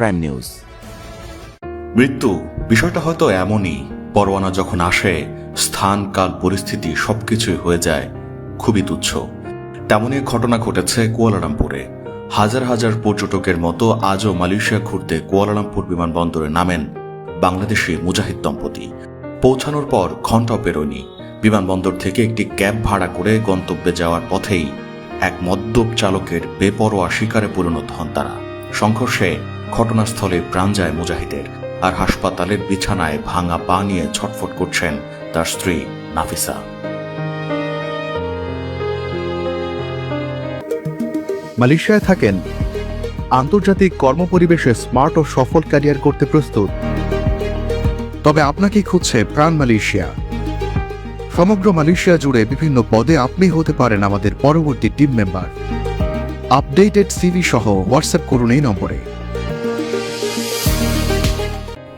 Prime news. মৃত্যু বিষয়টা হয়তো এমনই, পরোয়ানা যখন আসে স্থান কাল পরিস্থিতি সবকিছুই হয়ে যায় খুবই তুচ্ছ। তেমনই ঘটনা ঘটেছে কুয়ালালামপুরে। হাজার হাজার পর্যটকের মতো আজও মালয়েশিয়া ঘুরতে কুয়ালালামপুর বিমানবন্দরে নামেন বাংলাদেশি মুজাহিদ দম্পতি। পৌঁছানোর পর ঘণ্টাও পেরোয়নি, বিমানবন্দর থেকে একটি ক্যাব ভাড়া করে গন্তব্যে যাওয়ার পথেই এক মদ্যপ চালকের বেপরোয়া শিকারে পরিণত হন তারা। সংঘর্ষে ঘটনাস্থলে প্রাণ যায় মুজাহিদের, আর হাসপাতালের বিছানায় ভাঙা পা নিয়ে ছটফট করছেন তার স্ত্রী নাফিসা। মালয়েশিয়ায় থাকেন, আন্তর্জাতিক কর্মপরিবেশে স্মার্ট ও সফল ক্যারিয়ার করতে প্রস্তুত, তবে আপনাকে খুঁজছে প্রাণ মালয়েশিয়া। সমগ্র মালয়েশিয়া জুড়ে বিভিন্ন পদে আপনি হতে পারেন আমাদের পরবর্তী টিম মেম্বার। আপডেটেড সিভি সহ হোয়াটসঅ্যাপ করুন এই নম্বরে।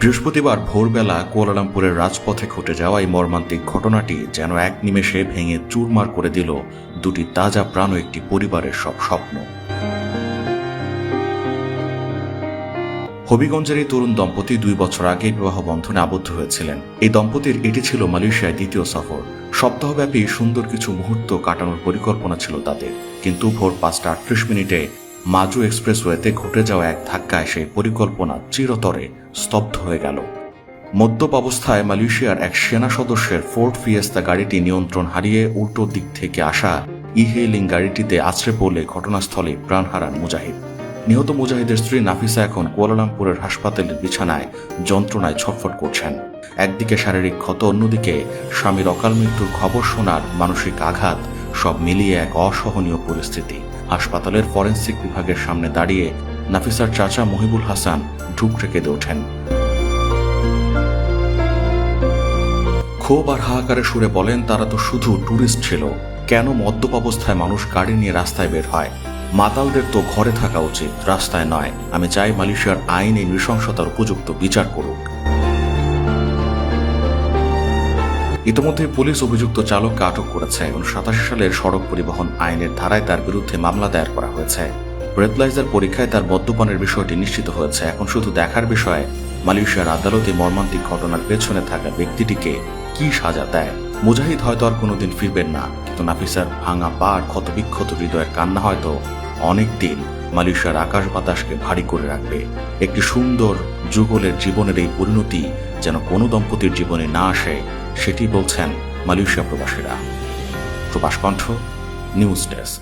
বৃহস্পতিবার ভোরবেলা কুয়ালালামপুরের রাজপথে ঘটে যাওয়া এই মর্মান্তিক ঘটনাটি যেন এক নিমেষে ভেঙে চুরমার করে দিল দুটি তাজা প্রাণ ও একটি পরিবারের সব স্বপ্ন। হবিগঞ্জের এই তরুণ দম্পতি 2 বছর আগে বিবাহ বন্ধনে আবদ্ধ হয়েছিলেন। এই দম্পতির এটি ছিল মালয়েশিয়ায় দ্বিতীয় সফর। সপ্তাহব্যাপী সুন্দর কিছু মুহূর্ত কাটানোর পরিকল্পনা ছিল তাদের, কিন্তু ভোর 5টা 38 মিনিটে মাজু এক্সপ্রেসওয়েতে ঘটে যাওয়া এক ধাক্কায় সেই পরিকল্পনা চিরতরে স্তব্ধ হয়ে গেল। মদ্যপ অবস্থায় মালয়েশিয়ার এক সেনা সদস্যের ফোর্ড ফিয়েস্তা গাড়িটি নিয়ন্ত্রণ হারিয়ে উল্টো দিক থেকে আসা ইহেলিং গাড়িটিতে আছড়ে পড়লে ঘটনাস্থলে প্রাণ হারান মুজাহিদ। নিহত মুজাহিদের স্ত্রী নাফিসা এখন কুয়ালালামপুরের হাসপাতালের বিছানায় যন্ত্রণায় ছটফট করছেন। একদিকে শারীরিক ক্ষত, অন্যদিকে স্বামীর অকাল মৃত্যুর খবর শোনার মানসিক আঘাত, সব মিলিয়ে এক অসহনীয় পরিস্থিতি। হাসপাতালের ফরেনসিক বিভাগের সামনে দাঁড়িয়ে নাফিসার চাচা মহিবুল হাসান ঢুকরে কেঁদে ওঠেন। ক্ষোভ আর হাহাকারে সুরে বলেন, তারা তো শুধু ট্যুরিস্ট ছিল, কেন মদ্যপ অবস্থায় মানুষ গাড়ি নিয়ে রাস্তায় বের হয়? মাতালদের তো ঘরে থাকা উচিত, রাস্তায় নয়। আমি চাই মালয়েশিয়ার আইন এই নৃশংসতার উপযুক্ত বিচার করুক। ইতিমধ্যে পুলিশ অভিযুক্ত চালককে আটক করেছে। 1987 সালের সড়ক পরিবহন আইনের ধারায় তার বিরুদ্ধে মামলা দায়ের করা হয়েছে। ব্রেথলাইজার পরীক্ষায় তার মদ্যপানের বিষয়টি নিশ্চিত হয়েছে। এখন শুধু দেখার বিষয় মালয়েশিয়ার আদালতে মর্মান্তিক ঘটনার পেছনে থাকা ব্যক্তিটিকে কি সাজা দেয়। মুজাহিদ হয়তো আর কোনোদিন ফিরবেন না, কিন্তু নাফিসার ভাঙা পা আর ক্ষতবিক্ষত হৃদয়ের কান্না হয়তো অনেকদিন মালয়েশিয়ার আকাশ বাতাসকে ভারী করে রাখবে। একটি সুন্দর যুগলের জীবনের এই পরিণতি যেন কোনো দম্পতির জীবনে না আসে, সেটি বলছেন মালয়েশিয়া প্রবাসীরা। প্রবাস কণ্ঠ, নিউজ ডেস্ক।